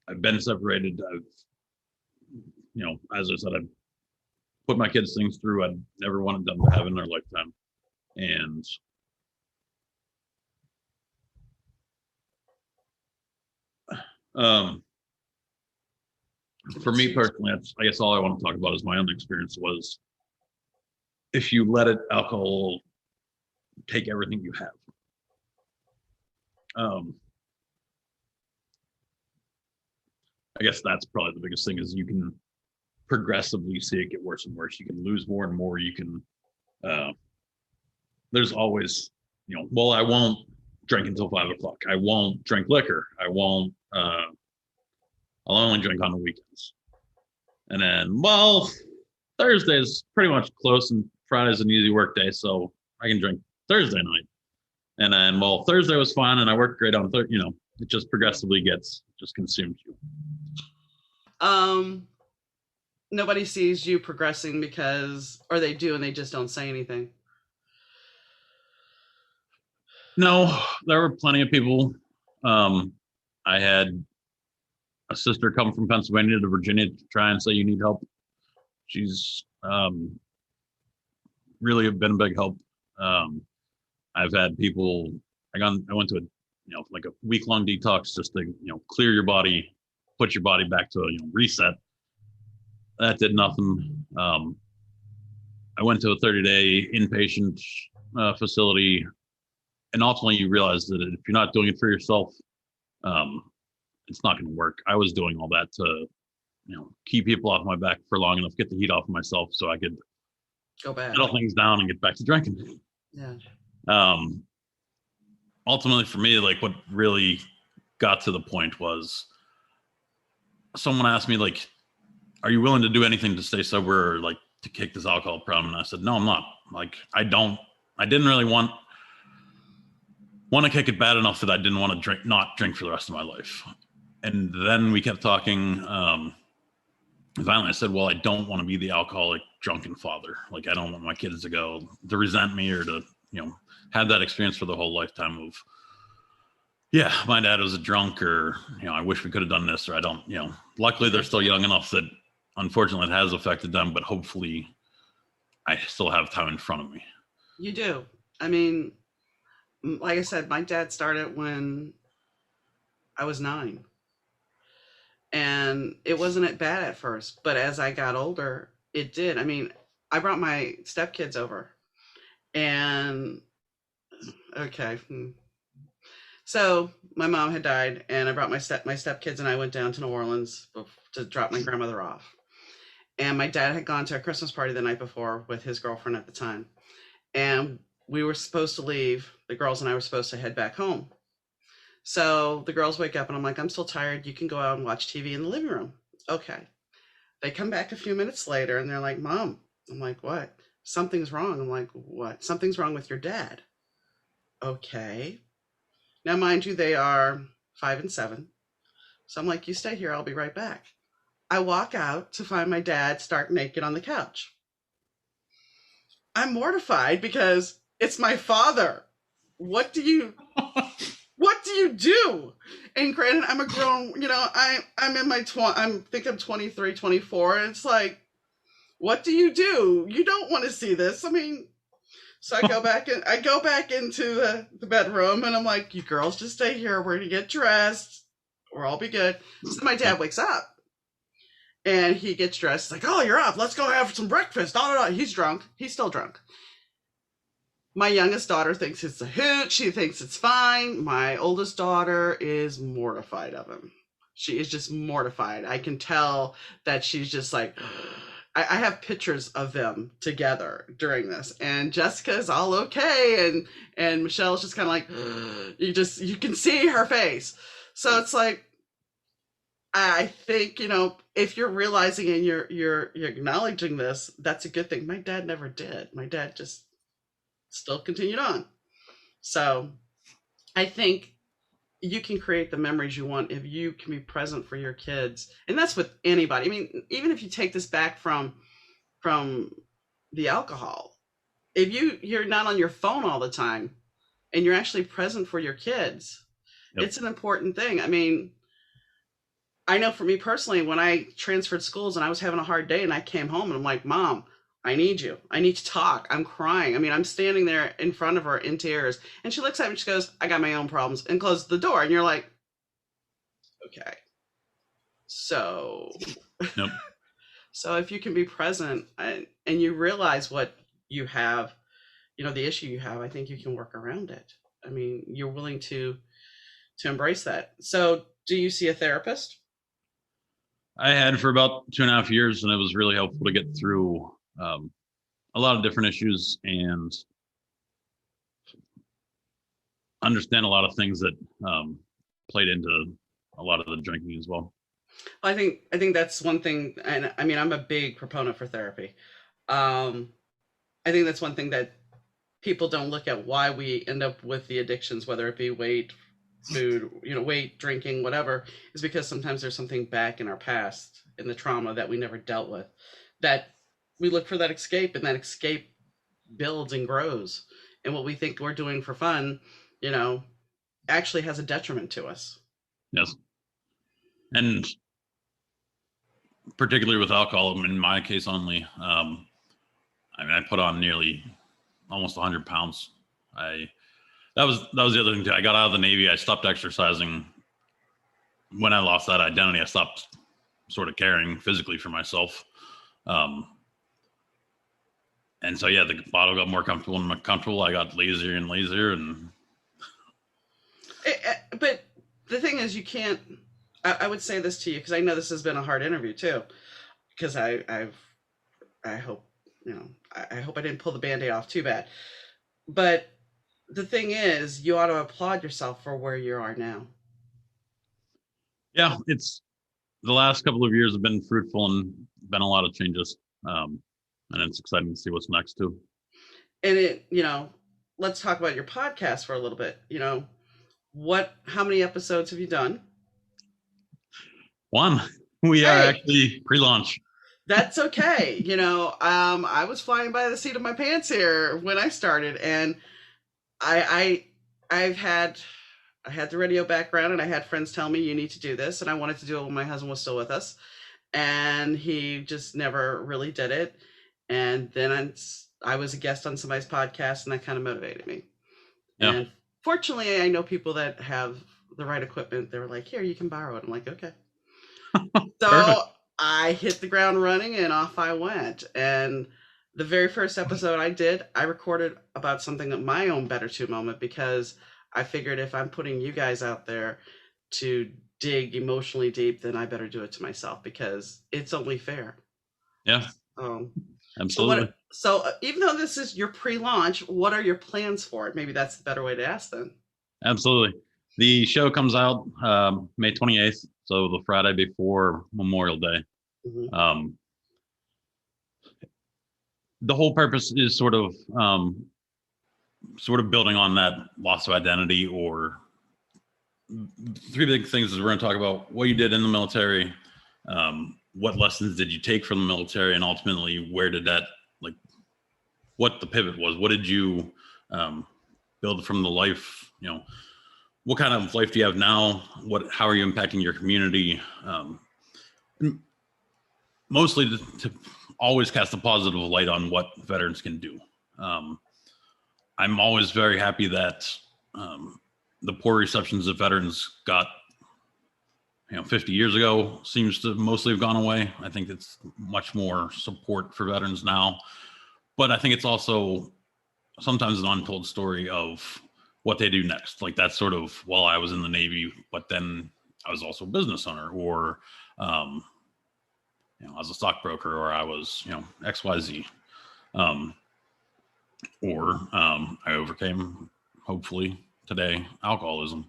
[SPEAKER 2] I've been separated. I've, as I said, I've put my kids things through I'd never wanted them to have in their lifetime. And for me personally, that's, I guess all I want to talk about is my own experience was if you let it, alcohol take everything you have. I guess that's probably the biggest thing is you can progressively see it get worse and worse. You can lose more and more. You can, there's always, well, I won't drink until 5 o'clock. I won't drink liquor. I won't, I'll only drink on the weekends. And then, well, Thursday's pretty much close and Friday's an easy work day. So I can drink Thursday night. And then, well, Thursday was fun and I worked great on Thursday, it just progressively just consumes you.
[SPEAKER 1] Nobody sees you progressing or they do and they just don't say anything.
[SPEAKER 2] No, there were plenty of people. I had a sister come from Pennsylvania to Virginia to try and say you need help. She's really been a big help. I've had people. I went to like a week-long detox just to clear your body, put your body back to reset. That did nothing. I went to a 30-day inpatient facility, and ultimately you realize that if you're not doing it for yourself, it's not going to work. I was doing all that to, keep people off my back for long enough, get the heat off of myself so I could
[SPEAKER 1] go back,
[SPEAKER 2] settle things down and get back to drinking.
[SPEAKER 1] Yeah.
[SPEAKER 2] Ultimately for me, like what really got to the point was someone asked me, like, are you willing to do anything to stay sober or like to kick this alcohol problem? And I said, no, I'm not. Like, I didn't really want to kick it bad enough that I didn't want to not drink for the rest of my life. And then we kept talking. Finally I said, well, I don't want to be the alcoholic drunken father. Like, I don't want my kids to resent me or to, have that experience for the whole lifetime of, yeah, my dad was a drunk, or, I wish we could have done this, or I don't, luckily they're still young enough that unfortunately it has affected them, but hopefully I still have time in front of me.
[SPEAKER 1] You do. I mean, like I said, my dad started when I was 9. And it wasn't bad at first, but as I got older, it did. I mean, I brought my stepkids over and okay. So my mom had died and I brought my stepkids and I went down to New Orleans to drop my grandmother off. And my dad had gone to a Christmas party the night before with his girlfriend at the time. And we were supposed to leave. The girls and I were supposed to head back home. So the girls wake up and I'm like, I'm still tired. You can go out and watch TV in the living room. Okay. They come back a few minutes later and they're like, Mom. I'm like, what? Something's wrong. I'm like, what? Something's wrong with your dad. Okay. Now, mind you, they are 5 and 7. So I'm like, you stay here. I'll be right back. I walk out to find my dad stark naked on the couch. I'm mortified because it's my father. What do you do? And granted, I'm a grown, I'm in my I'm 23, 24. And it's like, what do? You don't want to see this. I mean, so I go back into the bedroom and I'm like, you girls just stay here. We're going to get dressed. We'll all be good. So my dad wakes up and he gets dressed. He's like, oh, you're up. Let's go have some breakfast. He's drunk. He's still drunk. My youngest daughter thinks it's a hoot. She thinks it's fine. My oldest daughter is mortified of him. She is just mortified. I can tell that she's just like, I have pictures of them together during this, and Jessica's all okay, and Michelle's just kind of like, you can see her face. So it's like, I think, if you're realizing and you're acknowledging this, that's a good thing. My dad never did. My dad just still continued on. So I think you can create the memories you want if you can be present for your kids. And that's with anybody. I mean, even if you take this back from from the alcohol. If you're not on your phone all the time and you're actually present for your kids,
[SPEAKER 2] Yep.
[SPEAKER 1] it's an important thing. I mean, I know for me personally, when I transferred schools and I was having a hard day and I came home and I'm like, Mom, I need you. I need to talk. I'm crying. I mean, I'm standing there in front of her in tears. And she looks at me and she goes, I got my own problems, and closes the door. And you're like, okay. So,
[SPEAKER 2] Yep.
[SPEAKER 1] so if you can be present and you realize what you have, the issue you have, I think you can work around it. I mean, you're willing to embrace that. So, do you see a therapist?
[SPEAKER 2] I had for about 2.5 years, and it was really helpful to get through a lot of different issues and understand a lot of things that played into a lot of the drinking as well.
[SPEAKER 1] I think that's one thing, and I mean, I'm a big proponent for therapy. I think that's one thing that people don't look at, why we end up with the addictions, whether it be weight, food, weight, drinking, whatever, is because sometimes there's something back in our past, in the trauma that we never dealt with, that we look for that escape, and that escape builds and grows. And what we think we're doing for fun, actually has a detriment to us.
[SPEAKER 2] Yes. And particularly with alcohol, in my case only, I mean, I put on nearly almost 100 pounds. That was the other thing too. I got out of the Navy. I stopped exercising. When I lost that identity, I stopped sort of caring physically for myself. And so, yeah, the bottle got more comfortable and more comfortable. I got lazier and lazier.
[SPEAKER 1] But the thing is, you can't. I would say this to you, because I know this has been a hard interview too. Because I hope I hope I didn't pull the Band-Aid off too bad. But the thing is, you ought to applaud yourself for where you are now.
[SPEAKER 2] Yeah, it's the last couple of years have been fruitful and been a lot of changes. And it's exciting to see what's next too.
[SPEAKER 1] And let's talk about your podcast for a little bit. How many episodes have you done?
[SPEAKER 2] One. We are actually pre-launch.
[SPEAKER 1] That's okay. I was flying by the seat of my pants here when I started, and I had the radio background, and I had friends tell me, you need to do this, and I wanted to do it when my husband was still with us, and he just never really did it. And then I was a guest on somebody's podcast, and that kind of motivated me. Yeah. And fortunately, I know people that have the right equipment. They were like, here, you can borrow it. I'm like, okay. So perfect. I hit the ground running, and off I went. And the very first episode I recorded about something at my own Better To moment, because I figured if I'm putting you guys out there to dig emotionally deep, then I better do it to myself, because it's only fair.
[SPEAKER 2] Yeah. Absolutely.
[SPEAKER 1] So even though this is your pre-launch, what are your plans for it? Maybe that's the better way to ask then.
[SPEAKER 2] Absolutely. The show comes out May 28th, so the Friday before Memorial Day. Mm-hmm. The whole purpose is sort of building on that loss of identity, or three big things is we're going to talk about what you did in the military, what lessons did you take from the military, and ultimately where did that, what the pivot was. What did you build from the life, what kind of life do you have now? How are you impacting your community? Mostly to always cast a positive light on what veterans can do. I'm always very happy that the poor receptions that veterans got 50 years ago seems to mostly have gone away. I think it's much more support for veterans now, but I think it's also sometimes an untold story of what they do next. Like that's sort of, well, I was in the Navy, but then I was also a business owner, or, I was a stockbroker, or I was, XYZ, or I overcame, hopefully today, alcoholism.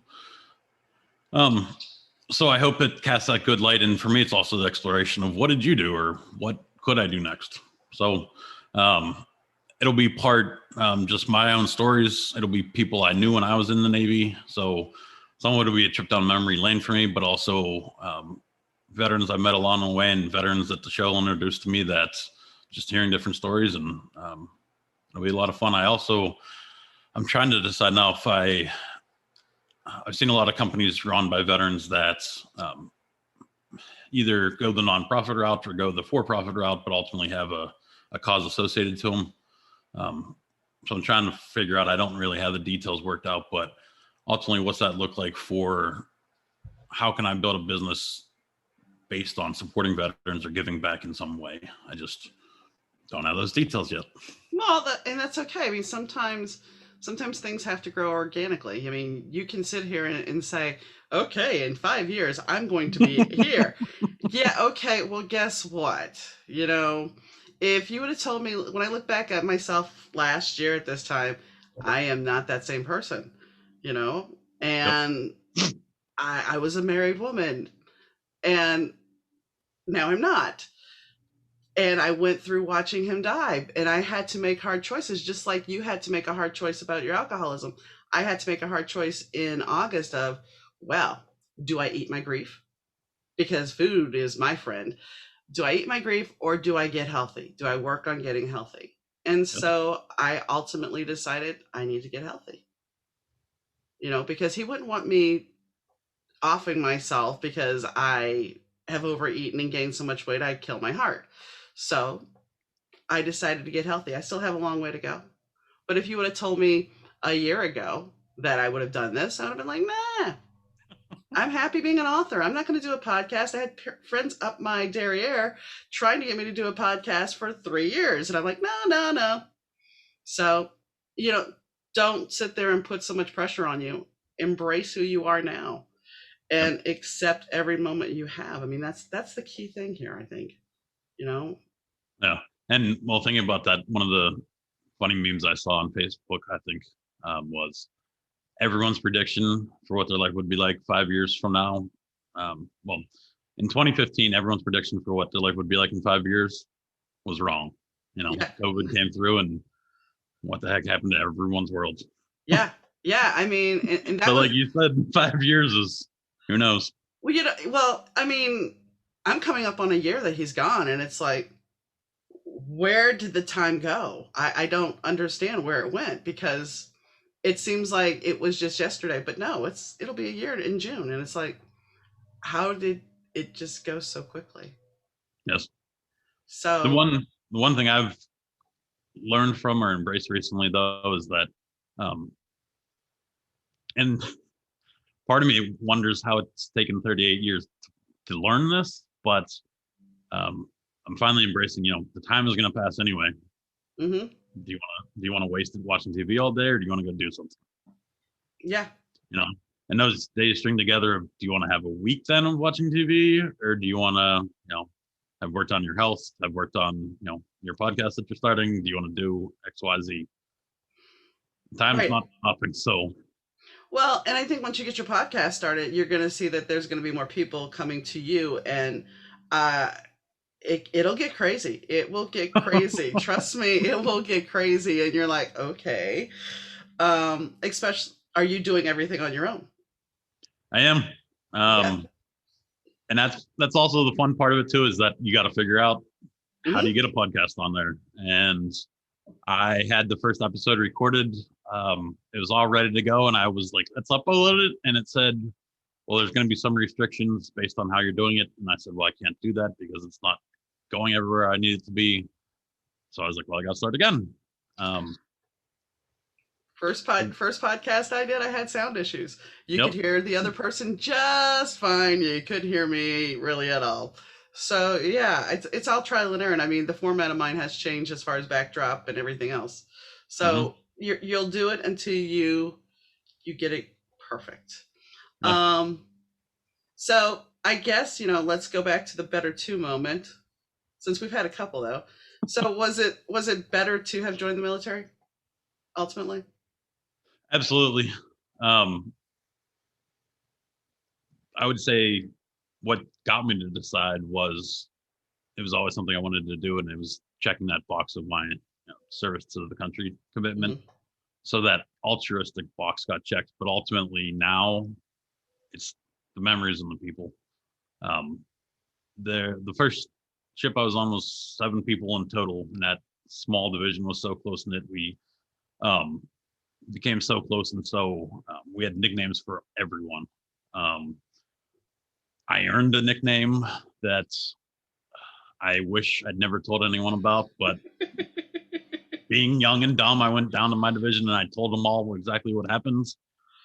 [SPEAKER 2] So I hope it casts that good light. And for me, it's also the exploration of what did you do, or what could I do next? So it'll be part just my own stories. It'll be people I knew when I was in the Navy. So some of it will be a trip down memory lane for me, but also veterans I met along the way, and veterans that the show introduced to me that just hearing different stories, and it'll be a lot of fun. I'm trying to decide now if I've seen a lot of companies run by veterans that either go the nonprofit route or go the for-profit route, but ultimately have a cause associated to them. So I'm trying to figure out, I don't really have the details worked out, but ultimately what's that look like for how can I build a business based on supporting veterans or giving back in some way? I just don't have those details yet.
[SPEAKER 1] Well, and that's okay. I mean, sometimes things have to grow organically. I mean, you can sit here and say, okay, in 5 years, I'm going to be here. Yeah, okay. Well, guess what? If you would have told me when I look back at myself last year at this time, I am not that same person,
[SPEAKER 2] Yep.
[SPEAKER 1] and I was a married woman, and now I'm not. And I went through watching him die, and I had to make hard choices, just like you had to make a hard choice about your alcoholism. I had to make a hard choice in August of, well, do I eat my grief? Because food is my friend. Do I eat my grief or do I get healthy? Do I work on getting healthy? And
[SPEAKER 2] Yep.
[SPEAKER 1] so I ultimately decided I need to get healthy, because he wouldn't want me offing myself because I have overeaten and gained so much weight, I'd kill my heart. So I decided to get healthy. I still have a long way to go. But if you would have told me a year ago that I would have done this, I would have been like, nah, I'm happy being an author. I'm not going to do a podcast. I had friends up my derriere trying to get me to do a podcast for 3 years. And I'm like, no, no, no. So, don't sit there and put so much pressure on you. Embrace who you are now
[SPEAKER 2] Yep.
[SPEAKER 1] and accept every moment you have. I mean, that's the key thing here, I think.
[SPEAKER 2] Yeah. And well, thinking about that, one of the funny memes I saw on Facebook, I think, was everyone's prediction for what their life would be like 5 years from now. Well, in 2015, everyone's prediction for what their life would be like in 5 years was wrong.
[SPEAKER 1] Yeah.
[SPEAKER 2] COVID came through, and what the heck happened to everyone's world?
[SPEAKER 1] Yeah. Yeah. I mean, and that
[SPEAKER 2] But
[SPEAKER 1] was,
[SPEAKER 2] like you said, 5 years is who knows.
[SPEAKER 1] well, I mean, I'm coming up on a year that he's gone, and it's like, where did the time go? I don't understand where it went, because it seems like it was just yesterday, but no, it'll be a year in June, and it's like, how did it just go so quickly?
[SPEAKER 2] Yes. The
[SPEAKER 1] So,
[SPEAKER 2] one the one thing I've learned from or embraced recently though is that um and part of me wonders how it's taken 38 years to learn this, but um I'm finally embracing, the time is going to pass anyway.
[SPEAKER 1] hmm
[SPEAKER 2] Do you want to waste it watching TV all day, or do you want to go do something?
[SPEAKER 1] yeah,
[SPEAKER 2] You know, and those days string together. Do you want to have a week then of watching TV, or do you want to, have worked on your health, have worked on, your podcast that you're starting? Do you want to do X, Y, Z? Time's
[SPEAKER 1] right.
[SPEAKER 2] not stopping, so
[SPEAKER 1] Well, and I think once you get your podcast started, you're going to see that there's going to be more people coming to you, and uh, it'll get crazy. It will get crazy. Trust me, it will get crazy, and you're like, okay. Especially, are you doing everything on your own?
[SPEAKER 2] I am.
[SPEAKER 1] Yeah.
[SPEAKER 2] And that's also the fun part of it too, is that you got to figure out how do you
[SPEAKER 1] hmm
[SPEAKER 2] get a podcast on there. And I had the first episode recorded. It was all ready to go, and I was like, let's upload it. And it said, well, there's going to be some restrictions based on how you're doing it. And I said, well, I can't do that because it's not going everywhere I need it to be. So I was like, well, I got to start again. Um,
[SPEAKER 1] First podcast I did, I had sound issues. You
[SPEAKER 2] yep.
[SPEAKER 1] could hear the other person just fine. You couldn't hear me really at all. So yeah, it's all trial and error. And I mean, the format of mine has changed as far as backdrop and everything else.
[SPEAKER 2] Mm-hmm.
[SPEAKER 1] So you'll do it until you get it perfect.
[SPEAKER 2] Yeah.
[SPEAKER 1] Um, so I guess let's go back to the better two moment, since we've had a couple though. So was it better to have joined the military ultimately?
[SPEAKER 2] Absolutely. Um, I would say what got me to decide was it was always something I wanted to do, and it was checking that box of my service to the country commitment.
[SPEAKER 1] hmm
[SPEAKER 2] So that altruistic box got checked, but ultimately now it's the memories and the people. Um, the first ship I was on was 7 people in total, and that small division was so close knit. We um, became so close, and so we had nicknames for everyone. Um, I earned a nickname that I wish I'd never told anyone about, but being young and dumb, I went down to my division and I told them all exactly what happens.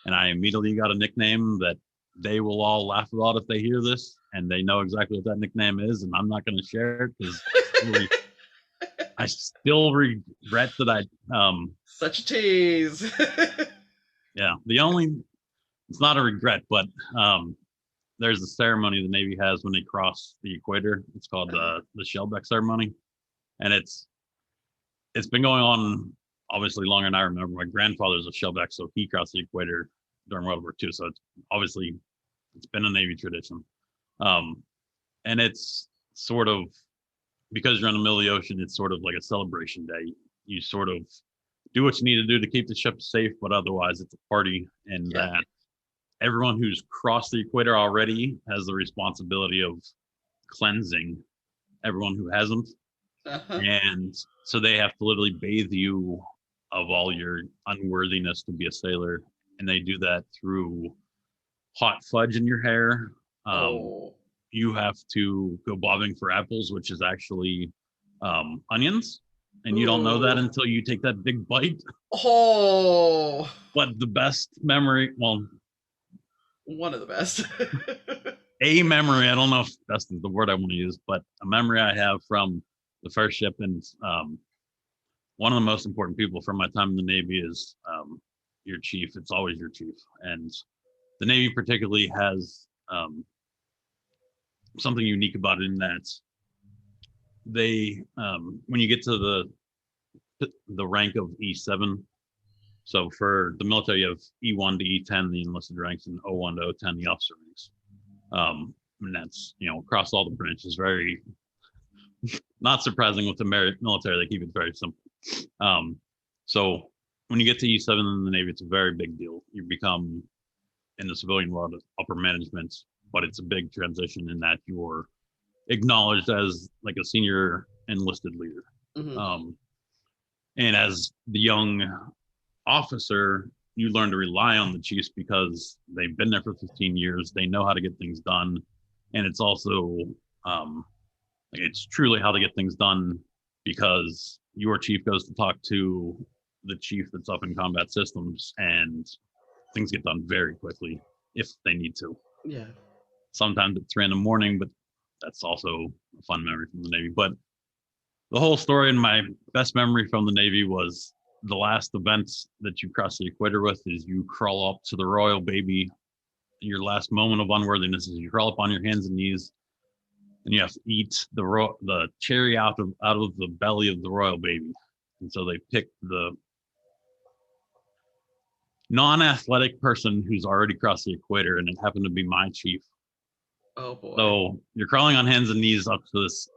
[SPEAKER 2] And I immediately got a nickname that they will all laugh about if they hear this, and they know exactly what that nickname is. And I'm not going to share it because I still regret that
[SPEAKER 1] Such a tease.
[SPEAKER 2] yeah, it's not a regret, but there's a ceremony the Navy has when they cross the equator. It's called the Shellback ceremony, and it's been going on obviously longer than I remember. My grandfather's a shellback, so he crossed the equator during World War II. So it's been a Navy tradition, and it's sort of, because you're in the middle of the ocean, it's sort of like a celebration day. You sort of do what you need to do to keep the ship safe, but otherwise it's a party, and that everyone who's crossed the equator already has the responsibility of cleansing everyone who hasn't. And so they have to literally bathe you of all your unworthiness to be a sailor, and they do that through hot fudge in your hair. You have to go bobbing for apples, which is actually onions, and you don't know that until you take that big bite. But the best memory, well,
[SPEAKER 1] one of the best.
[SPEAKER 2] A memory, I don't know if best is the word I want to use, but a memory I have from the first ship, and one of the most important people from my time in the Navy is your chief. It's always your chief, and the Navy particularly has something unique about it in that they, when you get to the rank of E7, so for the military, you have E1 to E10, the enlisted ranks, and O1 to O10, the officer ranks. And that's, across all the branches, very not surprising with the military. They keep it very simple. So when you get to E7 in the Navy, it's a very big deal. You become, in the civilian world, upper management, but it's a big transition in that you're acknowledged as like a senior enlisted leader. Mm-hmm. And as the young officer, you learn to rely on the chiefs because they've been there for 15 years. They know how to get things done. And it's also, it's truly how to get things done, because your chief goes to talk to the chief that's up in combat systems, and things get done very quickly if they need to.
[SPEAKER 1] Yeah.
[SPEAKER 2] Sometimes at 3 a.m, but that's also a fun memory from the Navy. But the whole story, and my best memory from the Navy, was the last event that you cross the equator with is you crawl up to the royal baby. Your last moment of unworthiness is you crawl up on your hands and knees, and you have to eat the cherry out of the belly of the royal baby. And so they pick the non-athletic person who's already crossed the equator, and it happened to be my chief.
[SPEAKER 1] Oh boy.
[SPEAKER 2] So you're crawling on hands and knees up to this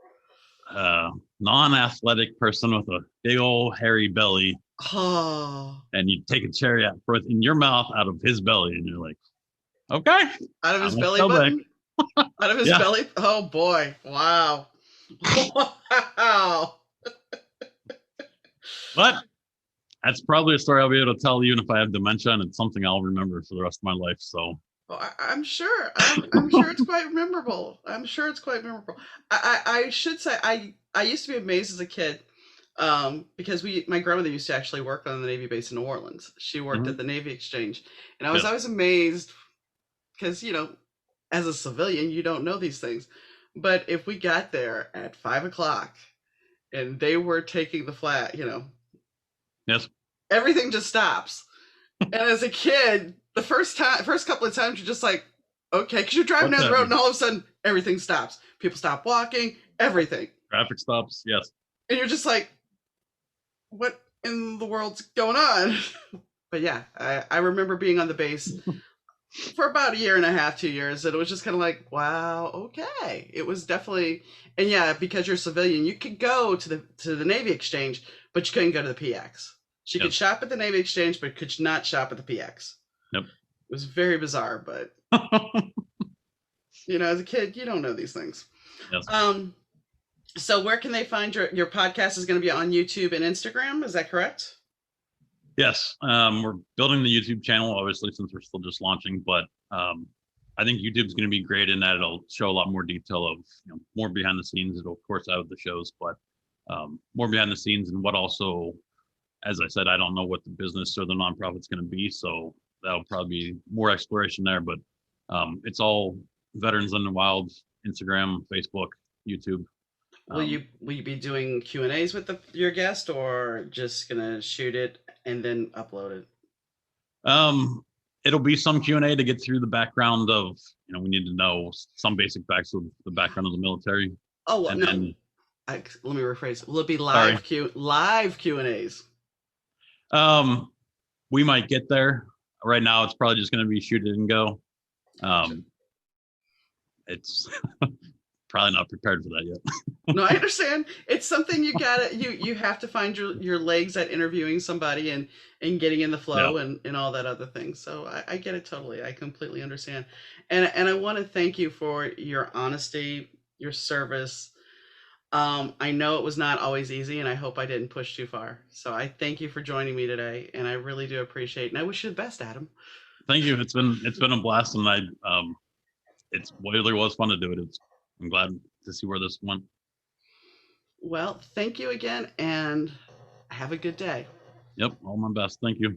[SPEAKER 2] non-athletic person with a big old hairy belly. And you take a cherry out in your mouth out of his belly, and you're like, okay.
[SPEAKER 1] Out of his belly button? Out of his belly? Oh boy. Wow. Wow.
[SPEAKER 2] But that's probably a story I'll be able to tell even if I have dementia, and it's something I'll remember for the rest of my life. So
[SPEAKER 1] I'm sure. I'm sure it's quite memorable. I'm sure it's quite memorable. I should say I used to be amazed as a kid, because my grandmother used to actually work on the Navy base in New Orleans. She worked at the Navy Exchange, and I was always amazed because, as a civilian, you don't know these things. But if we got there at 5 o'clock and they were taking the flag,
[SPEAKER 2] yes,
[SPEAKER 1] everything just stops. And as a kid, the first couple of times, you're just like, okay, because you're driving down the road and all of a sudden everything stops. People stop walking, everything.
[SPEAKER 2] Traffic stops, yes.
[SPEAKER 1] And you're just like, what in the world's going on? But yeah, I remember being on the base for about 1.5 years, 2 years, and it was just kind of like, wow, okay. It was definitely, and yeah, because you're a civilian, you could go to the Navy Exchange, but you couldn't go to the PX. She could shop at the Navy Exchange, but could not shop at the PX.
[SPEAKER 2] Yep.
[SPEAKER 1] It was very bizarre, but as a kid, you don't know these things.
[SPEAKER 2] Yes.
[SPEAKER 1] So where can they find your podcast is going to be on YouTube and Instagram? Is that correct?
[SPEAKER 2] Yes, we're building the YouTube channel, obviously, since we're still just launching. But I think YouTube's going to be great in that it'll show a lot more detail of more behind the scenes. It'll of course out the shows, but more behind the scenes and what also, as I said, I don't know what the business or the nonprofit's going to be, so that'll probably be more exploration there. But it's all Veterans in the Wild, Instagram, Facebook, YouTube.
[SPEAKER 1] Will you be doing Q&As with your guest, or just gonna shoot it and then upload it?
[SPEAKER 2] It'll be some Q&A to get through the background of, we need to know some basic facts of the background of the military.
[SPEAKER 1] Oh, well,
[SPEAKER 2] And
[SPEAKER 1] no.
[SPEAKER 2] then,
[SPEAKER 1] Let me rephrase. Will it be
[SPEAKER 2] sorry,
[SPEAKER 1] live Q&As?
[SPEAKER 2] we might get there. Right now, it's probably just going to be shoot it and go. It's probably not prepared for that yet.
[SPEAKER 1] No, I understand. It's something you have to find your legs at interviewing somebody and getting in the flow
[SPEAKER 2] Yeah.
[SPEAKER 1] and all that other thing. So I get it totally. I completely understand. And I want to thank you for your honesty, your service. I know it was not always easy, and I hope I didn't push too far. So I thank you for joining me today, and I really do appreciate it. And I wish you the best, Adam.
[SPEAKER 2] Thank you. It's been a blast, and it really was fun to do it. I'm glad to see where this went.
[SPEAKER 1] Well, thank you again, and have a good day.
[SPEAKER 2] Yep, all my best. Thank you.